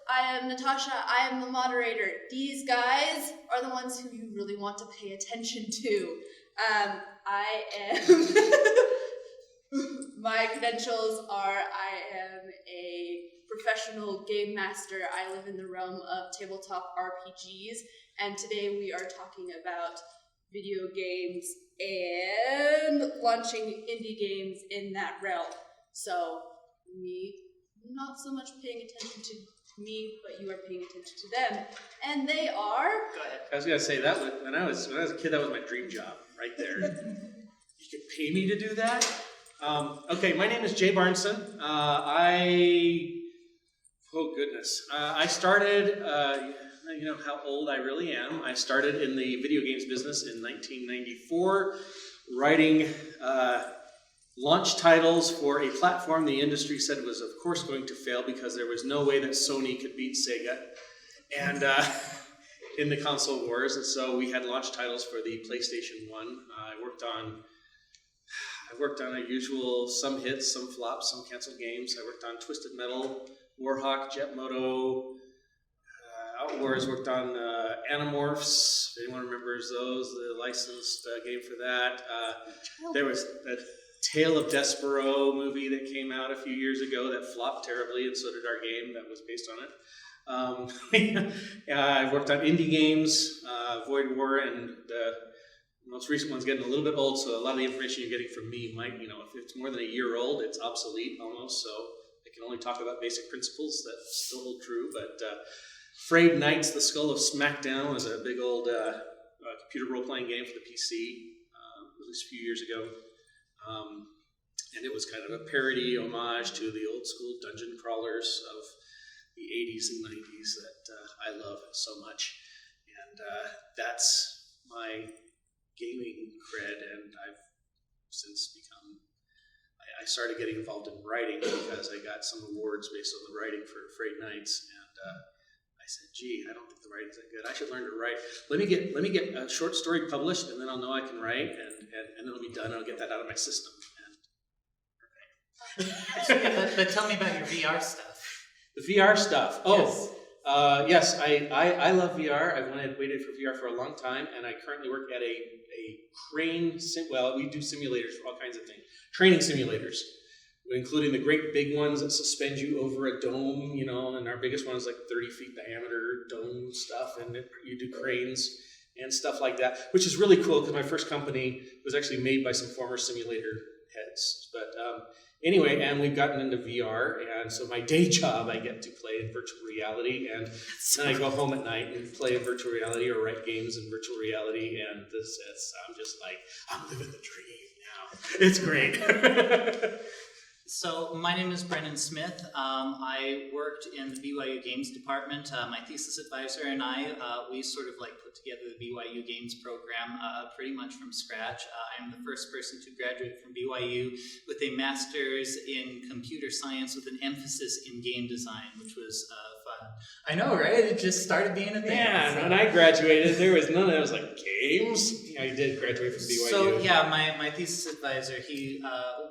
I am Natasha. I am the moderator. These guys are the ones who you really want to pay attention to. I am... My credentials are I am a professional game master. I live in the realm of tabletop RPGs, and today we are talking about video games and launching indie games in that realm. So, me, not so much paying attention to me, but you are paying attention to them. And they are... Go ahead. I was going to say, that was, when I was a kid, that was my dream job, right there. You could pay me to do that? Okay, my name is Jay Barnson. Oh goodness. I started, you know how old I really am. I started in the video games business in 1994, writing launch titles for a platform the industry said was of course going to fail because there was no way that Sony could beat Sega and in the console wars, and so we had launch titles for the PlayStation 1. I worked on a usual, some hits, some flops, some canceled games. I worked on Twisted Metal, Warhawk, Jetmoto, Outwars, worked on Animorphs, if anyone remembers those, the licensed game for that. There was a Tale of Despero movie that came out a few years ago that flopped terribly, and so did our game that was based on it. I worked on indie games, Void War, and the most recent one's getting a little bit old, so a lot of the information you're getting from me might, you know, if it's more than a year old, it's obsolete almost, so I can only talk about basic principles that still hold true. But Frayed Knights, The Skull of Smackdown was a big old computer role-playing game for the PC, released a few years ago. And it was kind of a parody, homage to the old school dungeon crawlers of the 80s and 90s that I love so much. And that's my gaming cred, and I've since become, I started getting involved in writing because I got some awards based on the writing for Frayed Knights, and I said, gee, I don't think the writing's that good. I should learn to write. Let me get a short story published, and then I'll know I can write, and it'll be done. I'll get that out of my system. But tell me about your VR stuff. The VR stuff. Oh, yes. yes, I love VR. I've waited for VR for a long time, and I currently work at a crane, well, we do simulators for all kinds of things. Training simulators, including the great big ones that suspend you over a dome, you know, and our biggest one is like 30 feet diameter dome stuff, and you do cranes and stuff like that, which is really cool because my first company was actually made by some former simulator heads. But anyway, and we've gotten into VR, and so my day job I get to play in virtual reality, and then I go home at night and play in virtual reality or write games in virtual reality, and I'm just like, I'm living the dream now. It's great. So my name is Brennan Smith. I worked in the BYU Games department. My thesis advisor and I, we sort of like put together the BYU Games program pretty much from scratch. I'm the first person to graduate from BYU with a master's in computer science with an emphasis in game design, which was fun. I know, right? It just started being a thing. Yeah, so. When I graduated, there was none of that. I was like, games? I did graduate from BYU. So yeah, my thesis advisor, he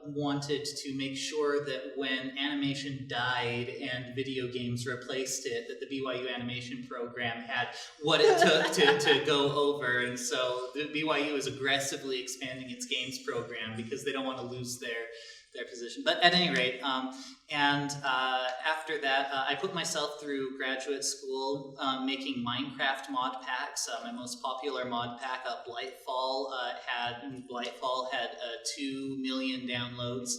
wanted to make sure that when animation died and video games replaced it, that the BYU animation program had what it took to go over. And so the BYU is aggressively expanding its games program because they don't want to lose their position. But at any rate, after that, I put myself through graduate school making Minecraft mod packs. My most popular mod pack, Blightfall, had 2 million downloads.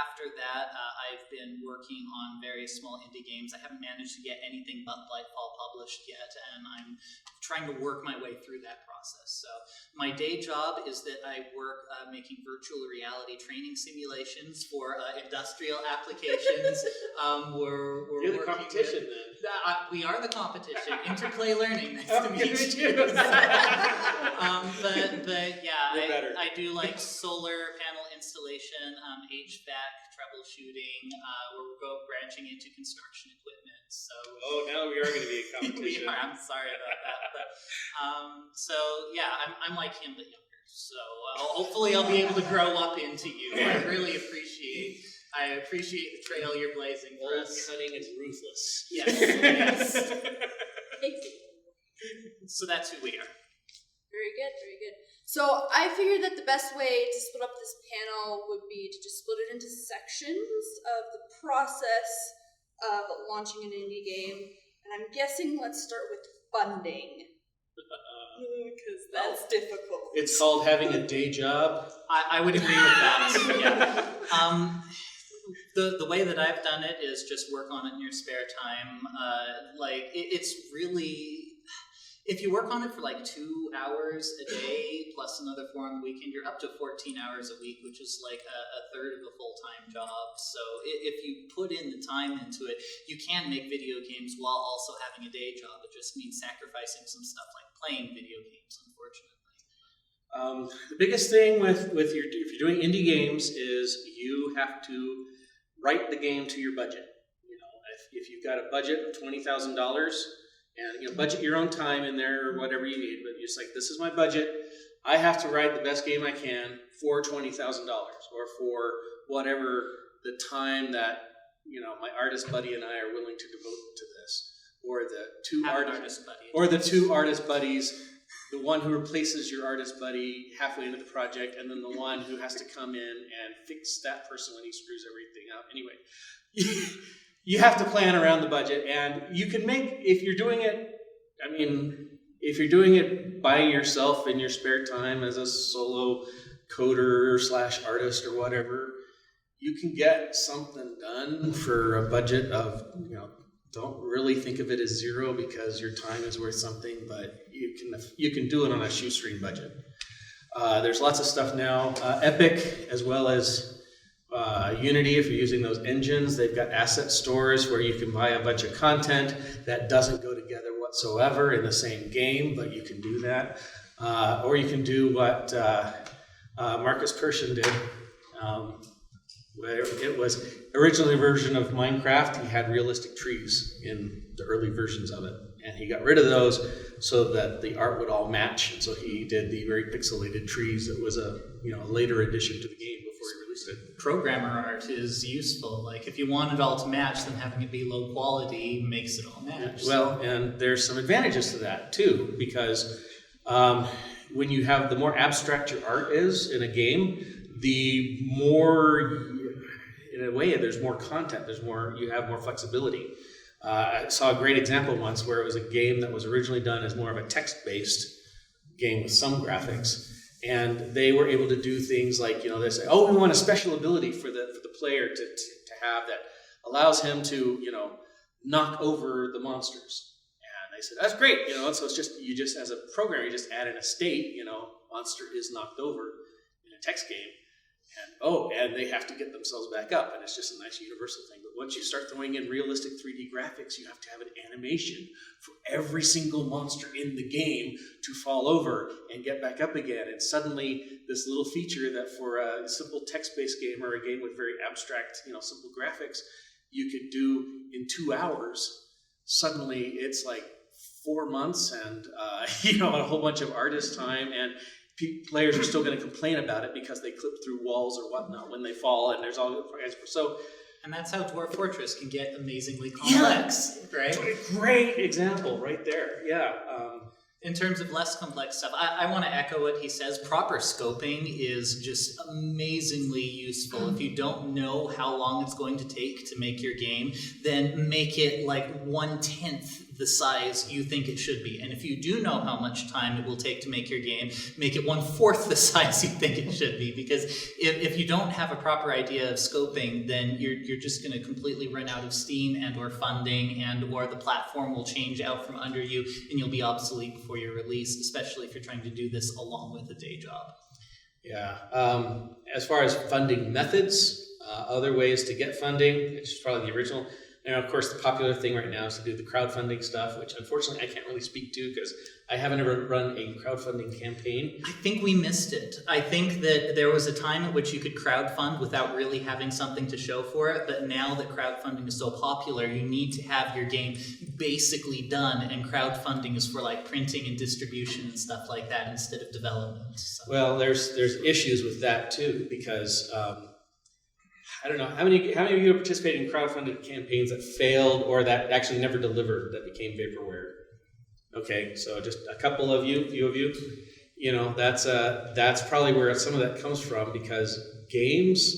After that, I've been working on various small indie games. I haven't managed to get anything but Blightfall published yet, and I'm trying to work my way through that process. So my day job is that I work making virtual reality training simulations for industrial applications. You're the competition then. We are the competition. Interplay Learning. Nice to meet you. But yeah, I do like solar panel installation, HVAC troubleshooting. We're branching into construction equipment. So now we are going to be a competition. We are. I'm sorry about that. But, so yeah, I'm like him but younger. So hopefully I'll be able to grow up into you. I really appreciate I appreciate the trail you're blazing for Bold, us. cunning, and ruthless. Yes. So that's who we are. Very good, very good. So I figured that the best way to split up this panel would be to just split it into sections of the process of launching an indie game. And I'm guessing let's start with funding. Because that's difficult. It's called having a day job. I would agree with that. Yeah. The way that I've done it is just work on it in your spare time. It's really, if you work on it for like 2 hours a day plus another 4 on the weekend, you're up to 14 hours a week, which is like a third of a full-time job. So if you put in the time into it, you can make video games while also having a day job. It just means sacrificing some stuff like playing video games, unfortunately. The biggest thing if you're doing indie games is you have to write the game to your budget. You know, if you've got a budget of $20,000 and budget your own time in there or whatever you need, but you're just like, this is my budget. I have to write the best game I can for $20,000 or for whatever the time that my artist buddy and I are willing to devote to this, or the two artist buddies. The one who replaces your artist buddy halfway into the project, and then the one who has to come in and fix that person when he screws everything up. Anyway, you have to plan around the budget, and you can make, if you're doing it by yourself in your spare time as a solo coder / artist or whatever, you can get something done for a budget of, don't really think of it as zero because your time is worth something, but you can do it on a shoestring budget. There's lots of stuff now. Epic, as well as Unity, if you're using those engines, they've got asset stores where you can buy a bunch of content that doesn't go together whatsoever in the same game, but you can do that. Or you can do what Marcus Persson did, where it was originally a version of Minecraft. He had realistic trees in the early versions of it, and he got rid of those so that the art would all match, and so he did the very pixelated trees. That was a later addition to the game before he released it. Programmer art is useful. Like, if you want it all to match, then having it be low quality makes it all match. Well, and there's some advantages to that too, because when you have, the more abstract your art is in a game, the more, in a way, there's more content, you have more flexibility. I saw a great example once where it was a game that was originally done as more of a text-based game with some graphics, and they were able to do things like, they say, oh, we want a special ability for the player to have that allows him to, knock over the monsters. And they said, that's great, so it's just, as a programmer, you just add in a state, monster is knocked over in a text game. And they have to get themselves back up, and it's just a nice universal thing. But once you start throwing in realistic 3D graphics, you have to have an animation for every single monster in the game to fall over and get back up again. And suddenly, this little feature that for a simple text-based game or a game with very abstract, simple graphics, you could do in 2 hours, suddenly it's like 4 months and a whole bunch of artist time, and players are still going to complain about it because they clip through walls or whatnot when they fall, and there's all so. And that's how Dwarf Fortress can get amazingly complex, right? Great example right there. Yeah. In terms of less complex stuff, I want to echo what he says. Proper scoping is just amazingly useful. If you don't know how long it's going to take to make your game, then make it like 1/10 the size you think it should be. And if you do know how much time it will take to make your game, make it 1/4 the size you think it should be. Because if you don't have a proper idea of scoping, then you're just going to completely run out of steam and or funding, and or the platform will change out from under you and you'll be obsolete before your release, especially if you're trying to do this along with a day job. Yeah. As far as funding methods, other ways to get funding, which is probably the original. And of course, the popular thing right now is to do the crowdfunding stuff, which unfortunately I can't really speak to because I haven't ever run a crowdfunding campaign. I think we missed it. I think that there was a time at which you could crowdfund without really having something to show for it, but now that crowdfunding is so popular, you need to have your game basically done, and crowdfunding is for like printing and distribution and stuff like that instead of development. So. Well, there's issues with that too, because I don't know, how many of you have participated in crowdfunded campaigns that failed or that actually never delivered, that became vaporware? Okay, so just a couple of you, few of you. You know, that's probably where some of that comes from, because games,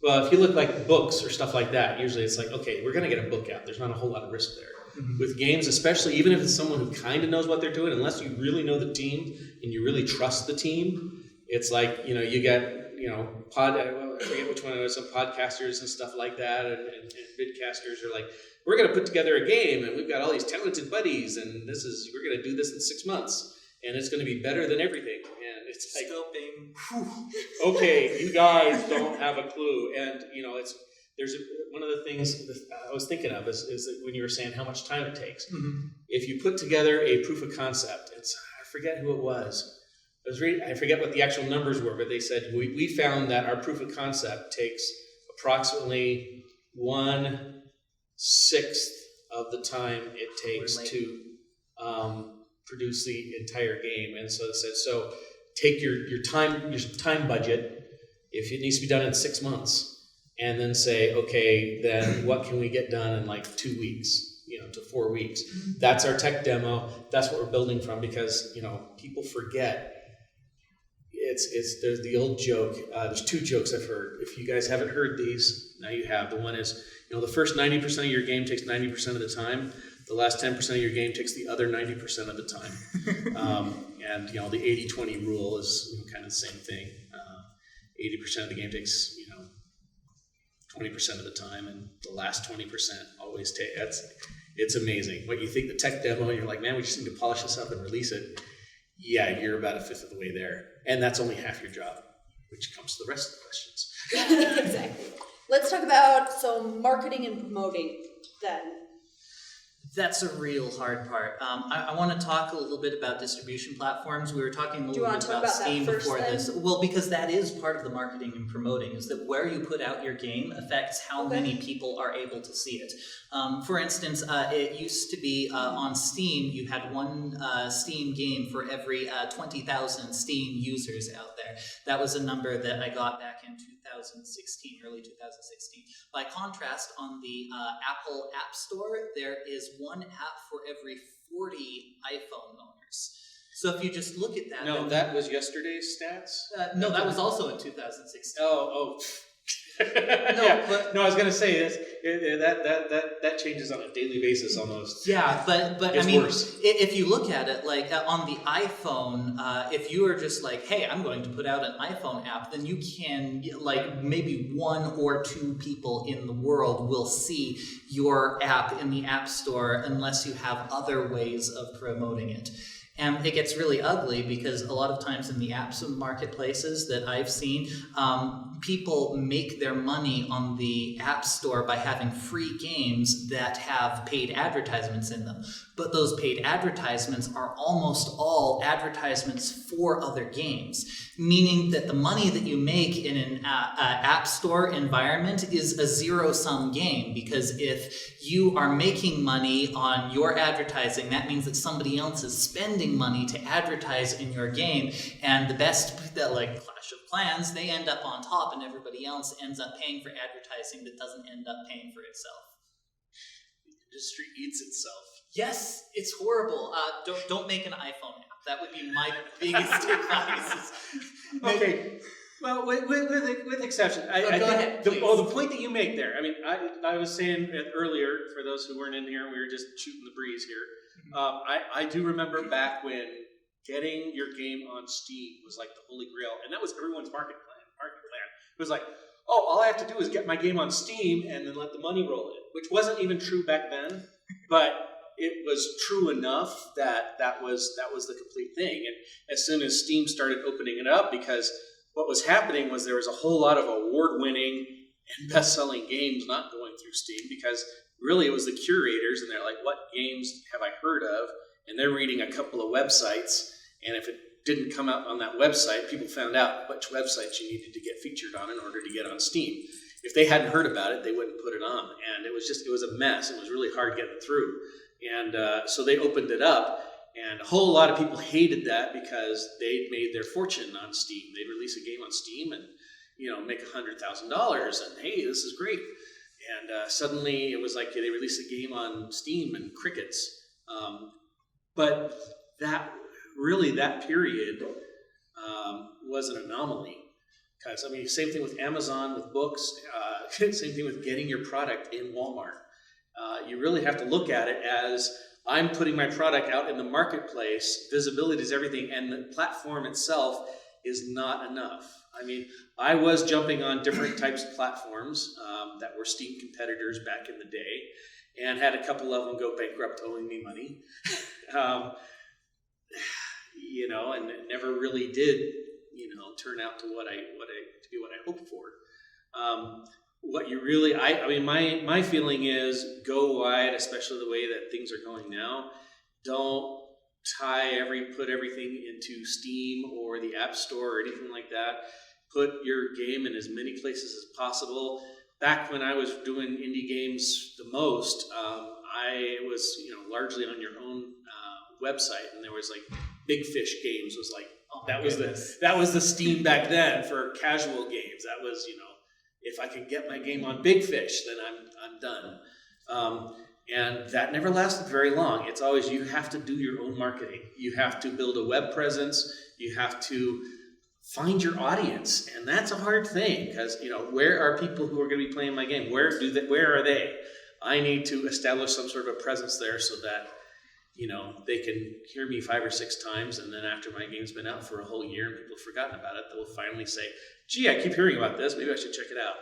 well, if you look like books or stuff like that, usually it's like, okay, we're going to get a book out. There's not a whole lot of risk there. Mm-hmm. With games, especially, even if it's someone who kind of knows what they're doing, unless you really know the team and you really trust the team, it's like, you know, you get, you know, I forget which one it was, some podcasters and stuff like that, and vidcasters are like, we're going to put together a game, and we've got all these talented buddies, and we're going to do this in 6 months, and it's going to be better than everything. And it's like, okay, you guys don't have a clue. And, you know, one of the things that I was thinking of is that when you were saying how much time it takes. Mm-hmm. If you put together a proof of concept, I forget who it was. I forget what the actual numbers were, but they said we found that our proof of concept takes approximately 1/6 of the time it takes to produce the entire game. And so it said, so take your time budget, if it needs to be done in 6 months, and then say, okay, then what can we get done in like 2 weeks, you know, to 4 weeks? That's our tech demo. That's what we're building from, because, you know, people forget. There's the old joke. There's 2 jokes I've heard. If you guys haven't heard these, now you have. The one is, you know, the first 90% of your game takes 90% of the time. The last 10% of your game takes the other 90% of the time. And, you know, the 80-20 rule is, you know, kind of the same thing. 80% of the game takes, you know, 20% of the time, and the last 20% always takes. It's amazing. What you think the tech demo, you're like, man, we just need to polish this up and release it. Yeah, you're about 1/5 of the way there. And that's only half your job, which comes to the rest of the questions. Exactly. Let's talk about marketing and promoting then. That's a real hard part. I want to talk a little bit about distribution platforms. We were talking a little bit about Steam before this. Well, because that is part of the marketing and promoting, is that where you put out your game affects how many people are able to see it. For instance, it used to be on Steam, you had one Steam game for every 20,000 Steam users out there. That was a number that I got back in 2016, early 2016. By contrast, on the Apple App Store, there is one app for every 40 iPhone owners. So if you just look at that... No, that was yesterday's stats? No, that was also in 2016. Oh. I was going to say this. That changes on a daily basis almost. Yeah, but it's I mean, worse. If you look at it, like on the iPhone, if you are just like, hey, I'm going to put out an iPhone app, then you can, like, maybe 1 or 2 people in the world will see your app in the App Store unless you have other ways of promoting it. And it gets really ugly because a lot of times in the apps and marketplaces that I've seen, people make their money on the App Store by having free games that have paid advertisements in them. But those paid advertisements are almost all advertisements for other games, meaning that the money that you make in an App Store environment is a zero-sum game, because if you are making money on your advertising, that means that somebody else is spending money to advertise in your game, and the best, like Clash of Clans, they end up on top, and everybody else ends up paying for advertising that doesn't end up paying for itself. The industry eats itself. Yes, it's horrible. Don't make an iPhone app. That would be my biggest advice. Okay. Well, with exception, go ahead, please. The point that you make there. I mean, I was saying it earlier, for those who weren't in here, we were just shooting the breeze here. I do remember back when getting your game on Steam was like the holy grail, and that was everyone's market plan. It was like, oh, all I have to do is get my game on Steam and then let the money roll in, which wasn't even true back then, but it was true enough that that was the complete thing. And as soon as Steam started opening it up, because what was happening was there was a whole lot of award-winning and best-selling games not going through Steam, because really it was the curators, and they're like, what games have I heard of? And they're reading a couple of websites, and if it didn't come out on that website, people found out which websites you needed to get featured on in order to get on Steam. If they hadn't heard about it, they wouldn't put it on, and it was a mess. It was really hard getting through. And so they opened it up, and a whole lot of people hated that because they'd made their fortune on Steam. They'd release a game on Steam, and make $100,000, and hey, this is great. And suddenly it was like they released a game on Steam and crickets. But that period was an anomaly. Because, same thing with Amazon, with books, same thing with getting your product in Walmart. You really have to look at it as I'm putting my product out in the marketplace, visibility is everything, and the platform itself is not enough. I was jumping on different types of platforms that were Steam competitors back in the day, and had a couple of them go bankrupt owing me money. And it never really did, turn out to what I hoped for. What you really, my feeling is go wide, especially the way that things are going now. Don't put everything into Steam or the App Store or anything like that. Put your game in as many places as possible. Back when I was doing indie games the most, I was largely on your own website, and there was like Big Fish Games was like that was the Steam back then for casual games. That was if I can get my game on Big Fish, then I'm done. And that never lasted very long. It's always you have to do your own marketing. You have to build a web presence. You have to find your audience, and that's a hard thing because where are people who are going to be playing my game? Where are they? I need to establish some sort of a presence there so that they can hear me 5 or 6 times, and then after my game's been out for a whole year and people have forgotten about it, they'll finally say, "Gee, I keep hearing about this. Maybe I should check it out."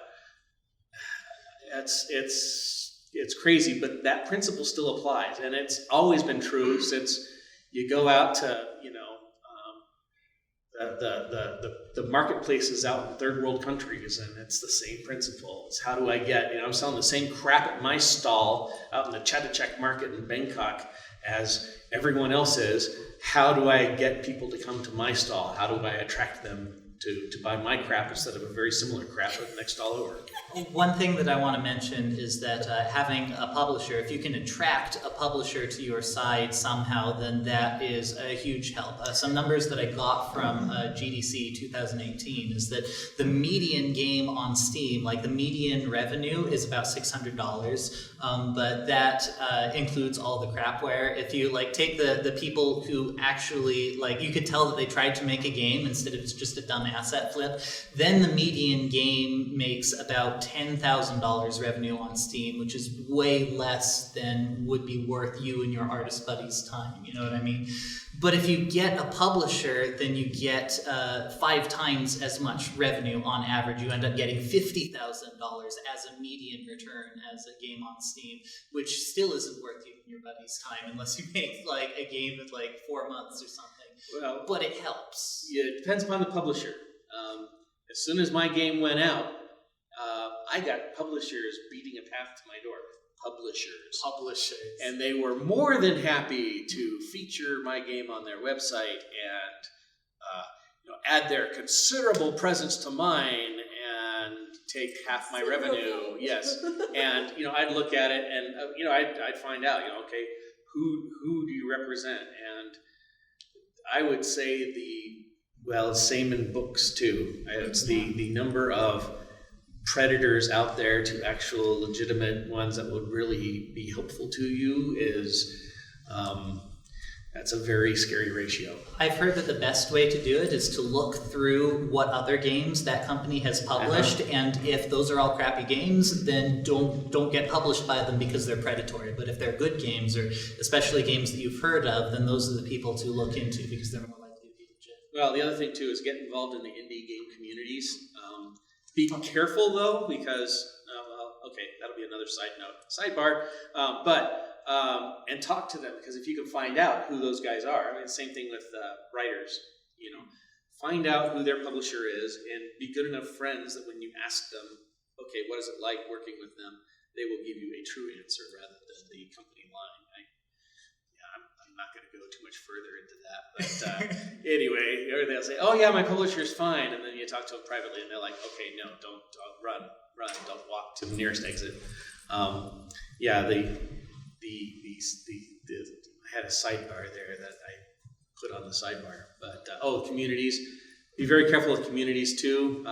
It's crazy, but that principle still applies, and it's always been true since you go out to the marketplaces out in third world countries, and it's the same principle. It's how do I get, I'm selling the same crap at my stall out in the Chatuchak market in Bangkok as everyone else is. How do I get people to come to my stall? How do I attract them to buy my crap instead of a very similar crap at the next stall over? One thing that I want to mention is that having a publisher, if you can attract a publisher to your site somehow, then that is a huge help. Some numbers that I got from GDC 2018 is that the median game on Steam, like the median revenue is about $600, but that includes all the crapware. If you take the people who actually, you could tell that they tried to make a game instead of just a dumb asset flip, then the median game makes about $10,000 revenue on Steam, which is way less than would be worth you and your artist buddies' time, you know what I mean? But if you get a publisher, then you get 5 times as much revenue on average. You end up getting $50,000 as a median return as a game on Steam, which still isn't worth you and your buddies' time unless you make a game in 4 months or something. Well, but it helps. Yeah, it depends upon the publisher. As soon as my game went out, I got publishers beating a path to my door. Publishers. And they were more than happy to feature my game on their website and add their considerable presence to mine and take half my revenue. Yes. And I'd look at it and I'd find out, okay, who do you represent? And I would say it's same in books too. It's the number of predators out there to actual legitimate ones that would really be helpful to you is that's a very scary ratio. I've heard that the best way to do it is to look through what other games that company has published, and if those are all crappy games, then don't get published by them because they're predatory. But if they're good games, or especially games that you've heard of, then those are the people to look into because they're more likely to be legit. Well, the other thing too is get involved in the indie game communities. Be careful though, because that'll be another sidebar. And talk to them, because if you can find out who those guys are, same thing with writers. Find out who their publisher is, and be good enough friends that when you ask them, okay, what is it like working with them, they will give you a true answer rather than the company line. I'm not going to go too much further into that, but anyway, they'll say, "Oh yeah, my publisher's fine," and then you talk to them privately, and they're like, "Okay, no, don't run, don't walk to the nearest exit." I had a sidebar there that I put on the sidebar, but communities. Be very careful with communities too.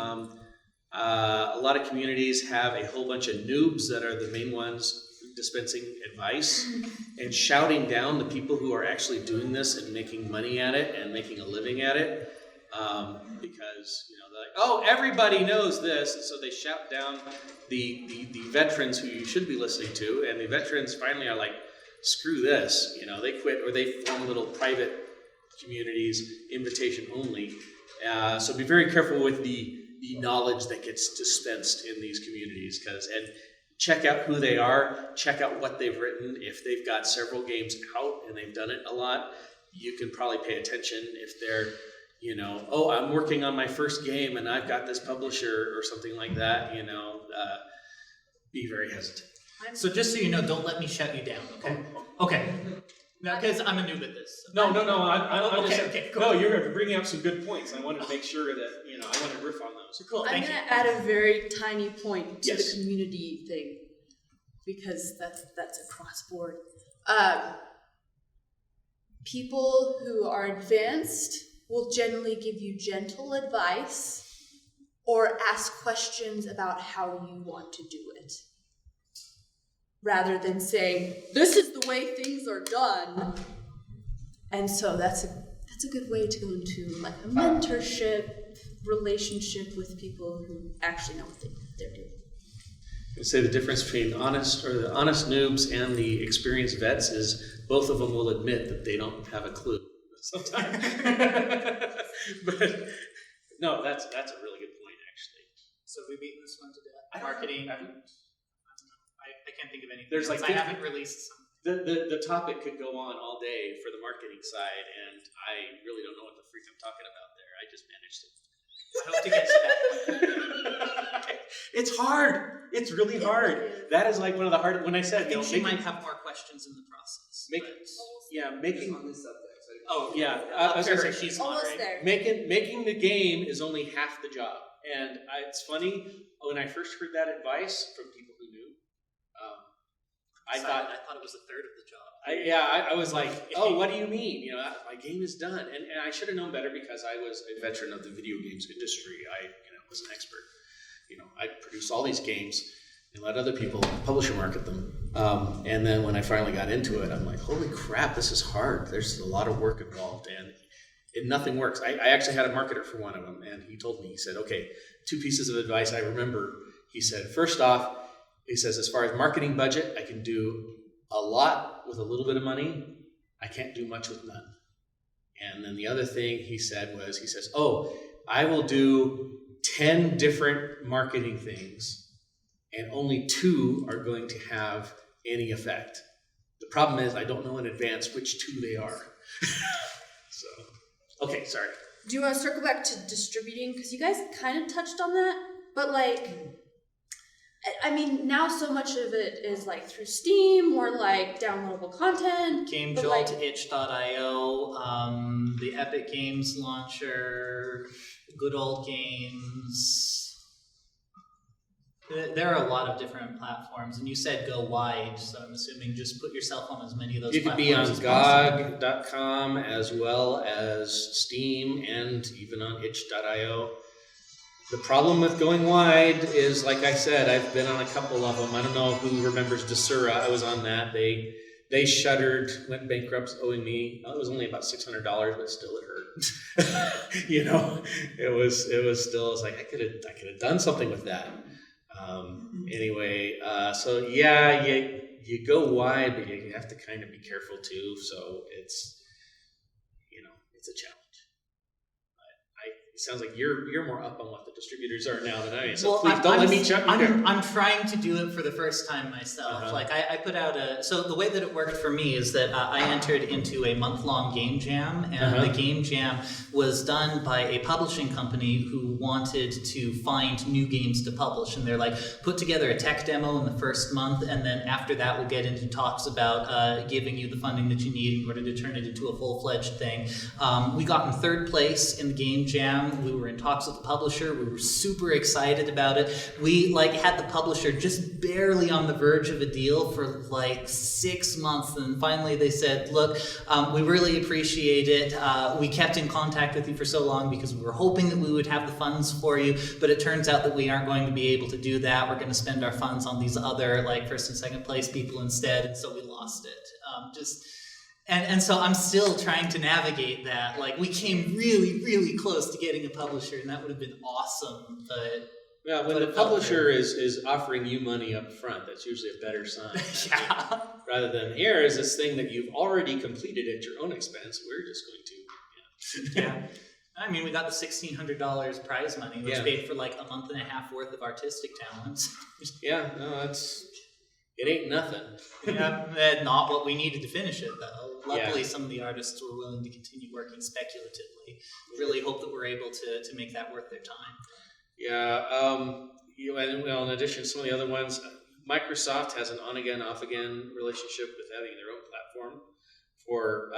A lot of communities have a whole bunch of noobs that are the main ones dispensing advice and shouting down the people who are actually doing this and making money at it and making a living at it, because they're like, oh, everybody knows this, and so they shout down the veterans who you should be listening to, and the veterans finally are like, screw this, they quit, or they form little private communities, invitation only. So be very careful with the knowledge that gets dispensed in these communities, and check out who they are, check out what they've written. If they've got several games out and they've done it a lot, you can probably pay attention. If they're, oh, I'm working on my first game and I've got this publisher or something like that, be very hesitant. So just so you know, don't let me shut you down, okay? Okay. No, because I'm a noob at this. No. I'm just saying, okay, cool. No, you're bringing up some good points. I wanted to make sure that, I want to riff on those. Cool, I'm thank going you. to add a very tiny point to Yes. the community thing, because that's across board. People who are advanced will generally give you gentle advice or ask questions about how you want to do it, rather than saying, this is the way things are done. And so that's a good way to go into like a mentorship relationship with people who actually know what they're doing. I'd say the difference between the honest noobs and the experienced vets is both of them will admit that they don't have a clue sometimes. But no, that's a really good point, actually. So we beaten this one to death. I Marketing. don't- I can't think of anything. There's else. like I haven't released some. The topic could go on all day for the marketing side, and I really don't know what the freak I'm talking about there. I just managed it. I hope to get to that. It's hard. It's really hard. That is like one of the hard. When I I said, think she might have more questions in the process. making. on this subject. So Oh, Yeah, I was gonna say, she's Almost moderating. there. Making the game is only half the job, and it's funny when I first heard that advice from people who knew. I thought it was a third of the job. I was like, oh, what do you mean? My game is done, and I should have known better because I was a veteran of the video games industry. I was an expert. I produced all these games and let other people publish and market them. And then when I finally got into it, I'm like, holy crap, this is hard. There's a lot of work involved, and nothing works. I actually had a marketer for one of them, and he told me, he said, okay, 2 pieces of advice I remember. He said, first off, he says, as far as marketing budget, I can do a lot with a little bit of money. I can't do much with none. And then the other thing he said was, he says, oh, I will do 10 different marketing things, and only 2 are going to have any effect. The problem is I don't know in advance which 2 they are. So, okay, sorry. Do you want to circle back to distributing? Because you guys kind of touched on that, but I mean, now so much of it is like through Steam or like downloadable content. Game but, Jolt, itch.io, the Epic Games Launcher, Good Old Games. There are a lot of different platforms, and you said go wide, so I'm assuming just put yourself on as many of those You could platforms be on as possible. GOG.com as well as Steam and even on itch.io. The problem with going wide is, like I said, I've been on a couple of them. I don't know who remembers Desura. I was on that. They shuttered, went bankrupt, owing me. It was only about $600, but still it hurt. It was still. It's like I could have done something with that. Anyway, so yeah, you go wide, but you have to kind of be careful too. So it's a challenge. It sounds like you're more up on what the distributors are now than I am. So please don't let me jump you there. I'm trying to do it for the first time myself. Uh-huh. Like I put out so the way that it worked for me is that I entered into a month-long game jam, and Uh-huh. the game jam was done by a publishing company who wanted to find new games to publish, and they're like, put together a tech demo in the first month, and then after that we'll get into talks about giving you the funding that you need in order to turn it into a full-fledged thing. We got in 3rd place in the game jam. program. We were in talks with the publisher. We were super excited about it. We had the publisher just barely on the verge of a deal for 6 months, and finally they said, look, we really appreciate it. We kept in contact with you for so long because we were hoping that we would have the funds for you, but it turns out that we aren't going to be able to do that. We're going to spend our funds on these other first and second place people instead, and so we lost it. And so I'm still trying to navigate that. We came really, really close to getting a publisher, and that would have been awesome. But yeah, when the publisher is offering you money up front, that's usually a better sign. Yeah. Rather than here is this thing that you've already completed at your own expense. We're just going to. Yeah. I mean, we got the $1,600 prize money, which paid for a month and a half worth of artistic talents. Yeah, no, it ain't nothing. Yeah, not what we needed to finish it, though. Luckily, some of the artists were willing to continue working speculatively. Really hope that we're able to make that worth their time. Yeah, and in addition to some of the other ones, Microsoft has an on-again, off-again relationship with having their own platform for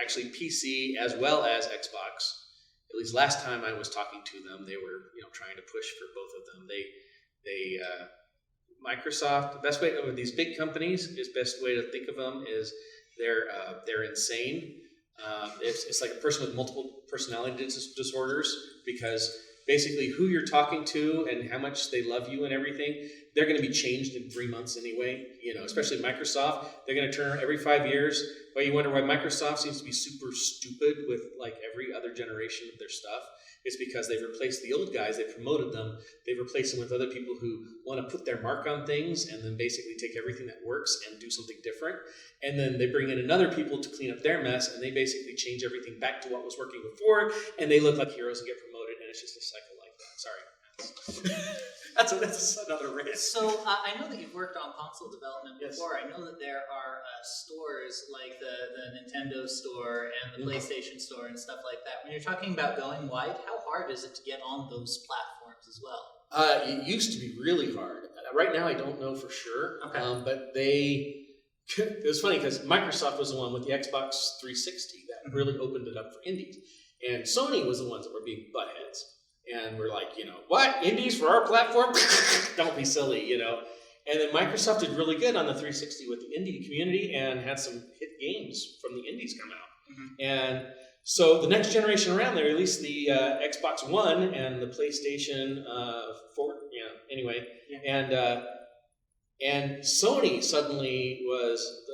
actually PC as well as Xbox. At least last time I was talking to them, they were trying to push for both of them. Microsoft, the best way with these big companies, is best way to think of them is they're insane. It's like a person with multiple personality disorders, because basically who you're talking to and how much they love you and everything, they're going to be changed in 3 months anyway. Especially Microsoft, they're going to turn every 5 years. Well, you wonder why Microsoft seems to be super stupid with every other generation of their stuff. It's because they've replaced the old guys, they promoted them, they've replaced them with other people who want to put their mark on things and then basically take everything that works and do something different. And then they bring in another people to clean up their mess, and they basically change everything back to what was working before, and they look like heroes and get promoted, and it's just a cycle like that. Sorry. That's another risk. So I know that you've worked on console development before. I know that there are stores like the Nintendo store and the PlayStation store and stuff like that. When you're talking about going wide, how hard is it to get on those platforms as well? It used to be really hard. Right now, I don't know for sure. Okay. But it was funny because Microsoft was the one with the Xbox 360 that really opened it up for indies. And Sony was the ones that were being buttheads. And we're like, what? Indies for our platform? Don't be silly, And then Microsoft did really good on the 360 with the indie community and had some hit games from the indies come out. Mm-hmm. And so the next generation around, they released the Xbox One and the PlayStation 4. Anyway. Yeah. And Sony suddenly was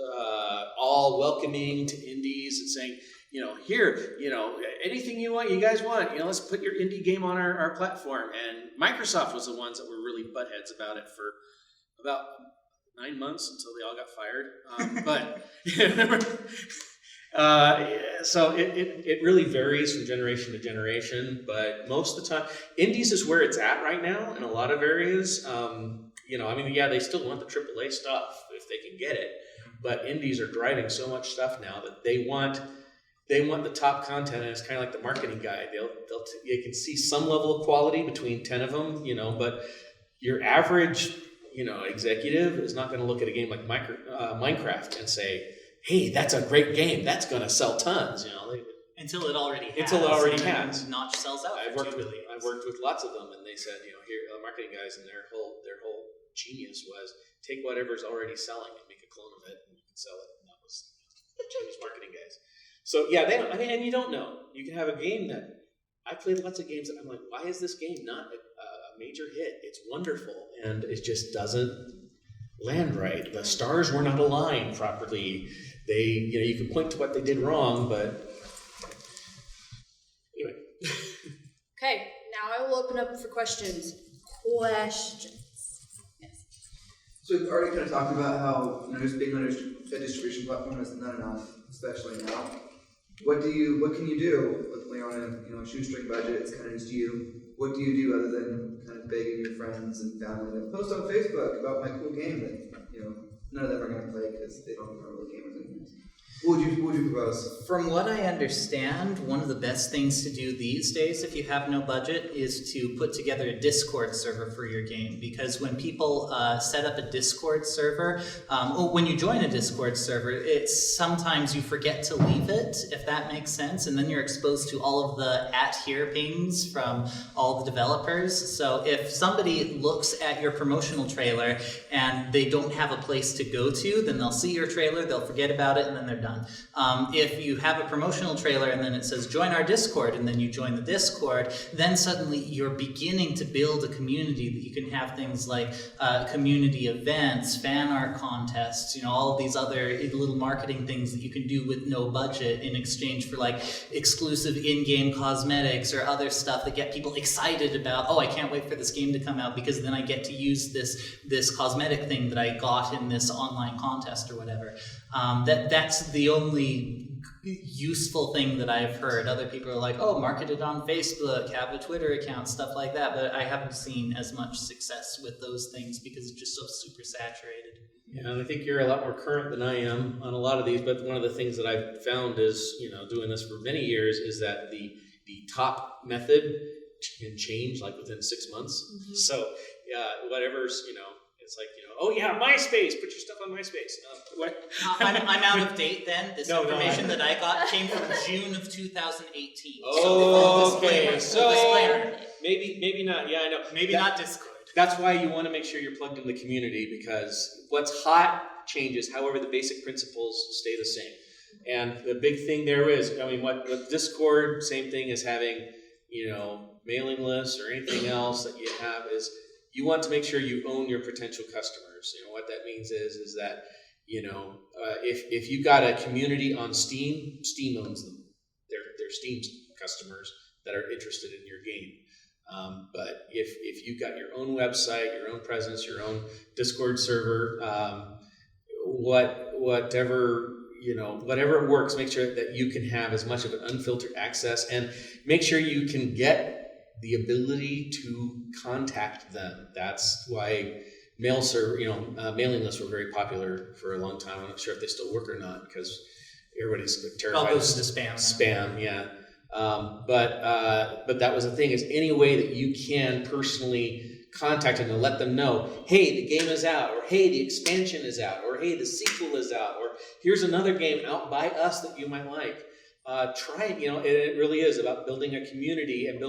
all welcoming to indies and saying, here, anything you guys want, let's put your indie game on our platform. And Microsoft was the ones that were really buttheads about it for about 9 months until they all got fired. So it really varies from generation to generation, but most of the time, indies is where it's at right now in a lot of areas. They still want the AAA stuff if they can get it, but indies are driving so much stuff now that they want the top content, and it's kind of like the marketing guide. You can see some level of quality between 10 of them, but your average, executive is not going to look at a game like Minecraft and say, hey, that's a great game. That's going to sell tons, Until it already has. Until it already has. Notch sells out. I've worked with lots of them, and they said, here, the marketing guys, and their whole genius was take whatever's already selling and make a clone of it, and you can sell it. And that was the genius marketing guys. So yeah, and you don't know. You can have a game that I played lots of games that I'm like, why is this game not a major hit? It's wonderful, and it just doesn't land right. The stars were not aligned properly. You can point to what they did wrong, but anyway. Okay, now I will open up for questions. Yes. So we've already kind of talked about how just being on a distribution platform is not enough, especially now. What can you do when you're on a shoestring budget? It's kind of just you. What do you do other than kind of begging your friends and family to post on Facebook about my cool game that none of them are going to play because they don't know what the game is anyways. What would you propose? From what I understand, one of the best things to do these days, if you have no budget, is to put together a Discord server for your game. Because when people set up a Discord server, when you join a Discord server, it's sometimes you forget to leave it, if that makes sense, and then you're exposed to all of the @here pings from all the developers. So if somebody looks at your promotional trailer and they don't have a place to go to, then they'll see your trailer, they'll forget about it, and then they're done. If you have a promotional trailer and then it says join our Discord and then you join the Discord, then suddenly you're beginning to build a community that you can have things like community events, fan art contests, all of these other little marketing things that you can do with no budget in exchange for like exclusive in-game cosmetics or other stuff that get people excited about, oh, I can't wait for this game to come out because then I get to use this cosmetic thing that I got in this online contest or whatever. That's the only useful thing that I've heard. Other people are like, oh, market it on Facebook, have a Twitter account, stuff like that, but I haven't seen as much success with those things because it's just so super saturated. Yeah, and I think you're a lot more current than I am on a lot of these, but one of the things that I've found is, doing this for many years, is that the top method can change like within 6 months. Mm-hmm. So, whatever's, it's like, oh yeah, MySpace, put your stuff on MySpace. I'm out of date then. This information that I got came from June of 2018. Oh, okay. So maybe not. Yeah, I know. Maybe not Discord. That's why you want to make sure you're plugged in the community, because what's hot changes. However, the basic principles stay the same. And the big thing there is, what Discord, same thing as having, mailing lists or anything else that you have, is you want to make sure you own your potential customers. What that means is that, if you got a community on Steam, Steam owns them. They're Steam's customers that are interested in your game. But if you've got your own website, your own presence, your own Discord server, whatever works, make sure that you can have as much of an unfiltered access, and make sure you can get the ability to contact them. That's why mailing lists were very popular for a long time. I'm not sure if they still work or not, because everybody's terrified. All goes to spam. Spam, yeah. But that was the thing, is any way that you can personally contact them and let them know, hey, the game is out, or hey, the expansion is out, or hey, the sequel is out, or here's another game out by us that you might like. Try it. It really is about building a community, and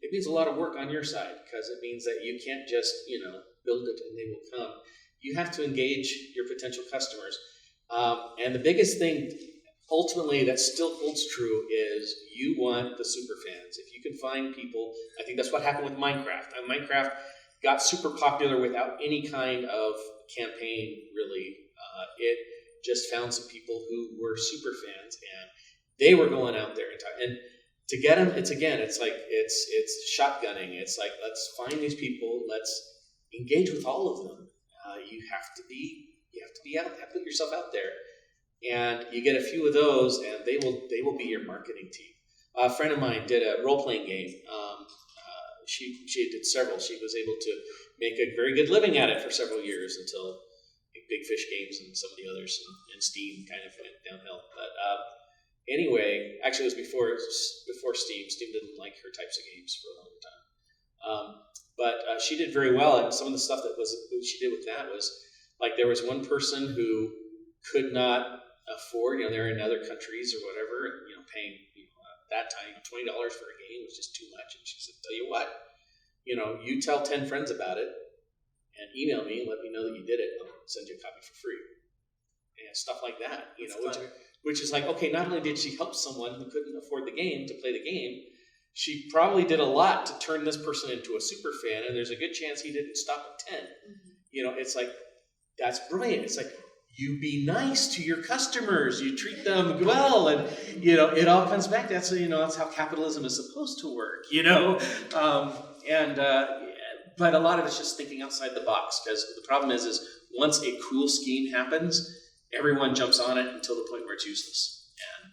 it means a lot of work on your side, because it means that you can't just, build it and they will come. You have to engage your potential customers. And the biggest thing ultimately that still holds true is you want the super fans. If you can find people, I think that's what happened with Minecraft. Minecraft got super popular without any kind of campaign, really. It just found some people who were super fans, and they were going out there and to get them, it's shotgunning. It's like, let's find these people, let's engage with all of them. You have to be out there, put yourself out there, and you get a few of those, and they will be your marketing team. A friend of mine did a role-playing game. She did several. She was able to make a very good living at it for several years until Big Fish Games and some of the others and Steam kind of went downhill. But anyway, actually it was before Steam. Steam didn't like her types of games for a long time. But she did very well, and some of the stuff that she did with that was, like, there was one person who could not afford, they're in other countries or whatever, and, paying, at that time, $20 for a game was just too much. And she said, tell you what, you tell 10 friends about it and email me and let me know that you did it, and I'll send you a copy for free. And stuff like that, which is like, okay, not only did she help someone who couldn't afford the game to play the game, she probably did a lot to turn this person into a super fan, and there's a good chance he didn't stop at 10. Mm-hmm. It's like, that's brilliant. It's like, you be nice to your customers, you treat them well, and it all comes back. That's that's how capitalism is supposed to work. But a lot of it's just thinking outside the box, because the problem is once a cool scheme happens, everyone jumps on it until the point where it's useless. And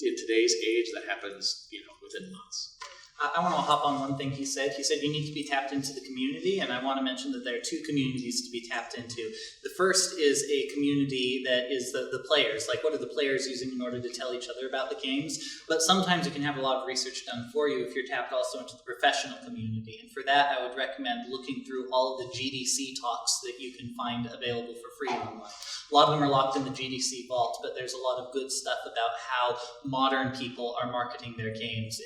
in today's age, that happens within months. I want to hop on one thing he said. He said you need to be tapped into the community, and I want to mention that there are two communities to be tapped into. The first is a community that is the players, like what are the players using in order to tell each other about the games, but sometimes you can have a lot of research done for you if you're tapped also into the professional community, and for that I would recommend looking through all of the GDC talks that you can find available for free online. A lot of them are locked in the GDC vault, but there's a lot of good stuff about how modern people are marketing their games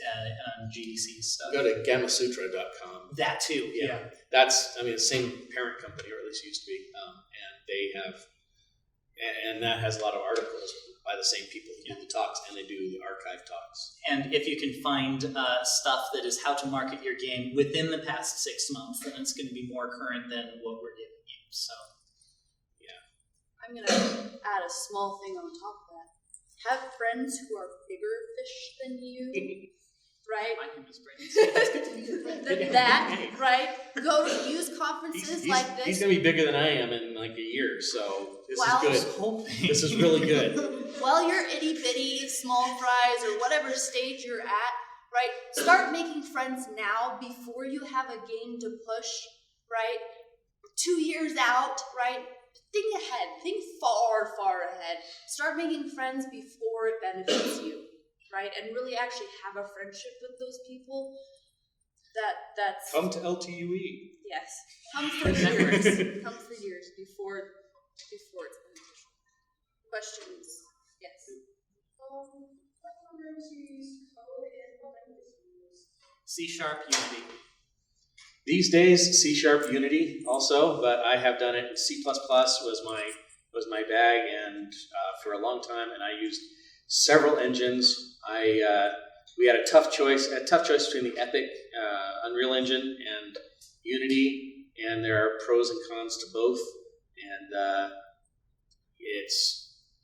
on GDC stuff. Go to gamasutra.com. That too, yeah. That's, I mean, the same parent company, or at least used to be, and they have, and that has a lot of articles by the same people who do the talks, and they do the archive talks. And if you can find stuff that is how to market your game within the past 6 months, then it's going to be more current than what we're giving you. So, I'm going to add a small thing on top of that. Have friends who are bigger fish than you, right? my name is Brennan. That, right? Go to use conferences like this. He's going to be bigger than I am in like a year, so this Wow. is good. This is really good. While you're itty bitty, small fries, or whatever stage you're at, right? Start making friends now before you have a game to push, right? 2 years out, right? Think ahead. Think far, far ahead. Start making friends before it benefits you, right? And really actually have a friendship with those people. That's Come to LTUE. yes. Come for years. Come for years before it's beneficial. Questions? Yes. C# Unity. These days, C# Unity also, but I have done it. C++ was my bag, and for a long time, and I used several engines. We had a tough choice between the Epic Unreal Engine and Unity, and there are pros and cons to both. And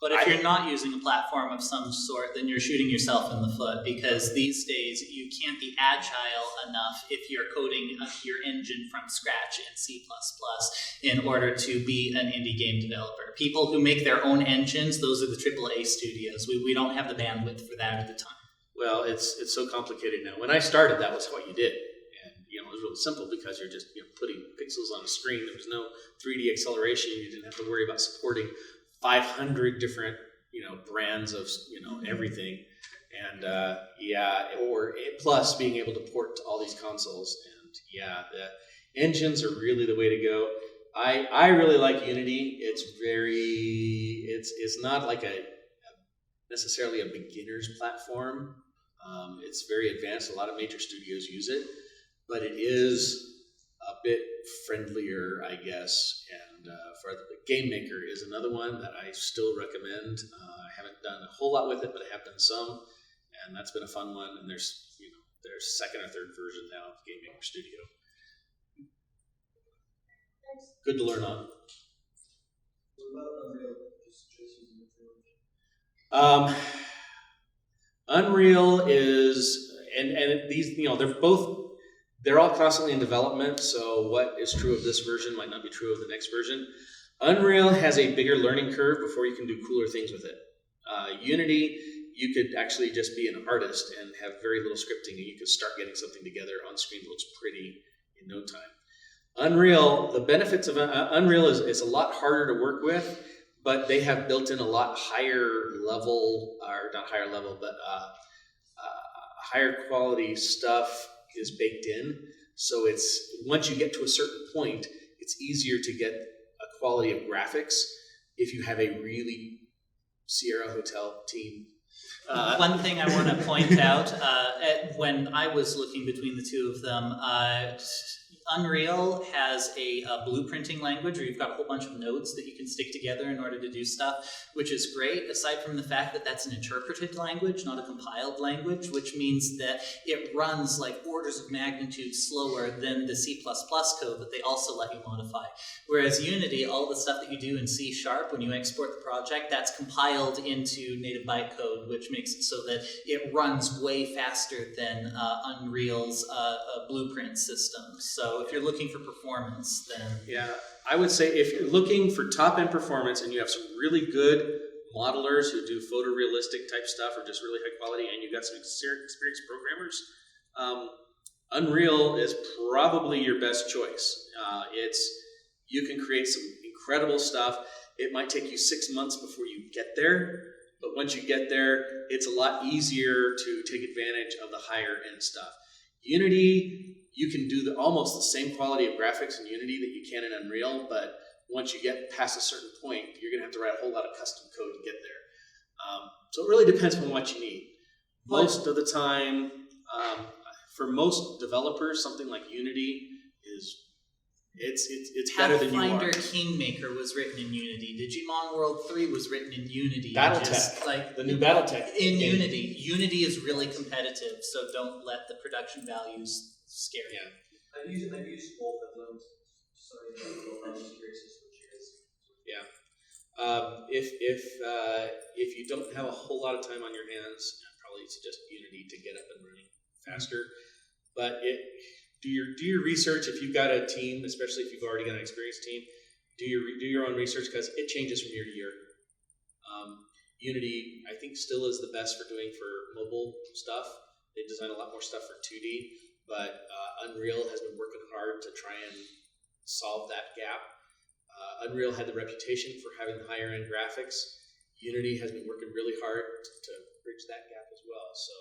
But if you're not using a platform of some sort, then you're shooting yourself in the foot, because these days you can't be agile enough if you're coding your engine from scratch in C++ in order to be an indie game developer. People who make their own engines, those are the AAA studios. We don't have the bandwidth for that at the time. well, it's so complicated now. When I started, that was what you did, and it was really simple because you're just putting pixels on a screen. There was no 3D acceleration. You didn't have to worry about supporting 500 different brands of everything, and plus being able to port to all these consoles, and the engines are really the way to go. I really like Unity. It's not like necessarily a beginner's platform. It's very advanced. A lot of major studios use it, but it is a bit friendlier, I guess. And for the Game Maker is another one that I still recommend. I haven't done a whole lot with it, but I have done some, and that's been a fun one. And there's second or third version now of Game Maker Studio. Good to learn on. Unreal is, and these, they're all constantly in development, so what is true of this version might not be true of the next version. Unreal has a bigger learning curve before you can do cooler things with it. Unity, you could actually just be an artist and have very little scripting, and you could start getting something together on screen that looks pretty in no time. Unreal, the benefits of Unreal is it's a lot harder to work with, but they have built in a lot higher level, or not higher level, but higher quality stuff is baked in. So it's, once you get to a certain point, it's easier to get a quality of graphics if you have a really Sierra Hotel team. One thing I want to point out, when I was looking between the two of them, Unreal has a blueprinting language where you've got a whole bunch of nodes that you can stick together in order to do stuff, which is great, aside from the fact that that's an interpreted language, not a compiled language, which means that it runs like orders of magnitude slower than the C++ code that they also let you modify. Whereas Unity, all the stuff that you do in C# when you export the project, that's compiled into native bytecode, which makes it so that it runs way faster than Unreal's blueprint system. So if you're looking for performance, then... Yeah, I would say if you're looking for top-end performance and you have some really good modelers who do photorealistic type stuff or just really high quality, and you've got some experienced programmers, Unreal is probably your best choice. You can create some incredible stuff. It might take you 6 months before you get there, but once you get there, it's a lot easier to take advantage of the higher end stuff. Unity, you can do almost the same quality of graphics in Unity that you can in Unreal, but once you get past a certain point, you're going to have to write a whole lot of custom code to get there. So it really depends on what you need. Most of the time, for most developers, something like Unity it's better than you are. Pathfinder Kingmaker was written in Unity. Digimon World 3 was written in Unity. BattleTech, the new BattleTech. In Unity. Unity is really competitive, so don't let the production values scare you. Yeah. I've used both of them. Sorry, I was curious as to which yours. Yeah. If you don't have a whole lot of time on your hands, I'd probably suggest Unity to get up and running faster. But do your research. If you've got a team, especially if you've already got an experienced team, do your own research because it changes from year to year. Unity, I think, still is the best for doing for mobile stuff. They design a lot more stuff for 2D, but Unreal has been working hard to try and solve that gap. Unreal had the reputation for having higher end graphics. Unity has been working really hard to bridge that gap as well. So.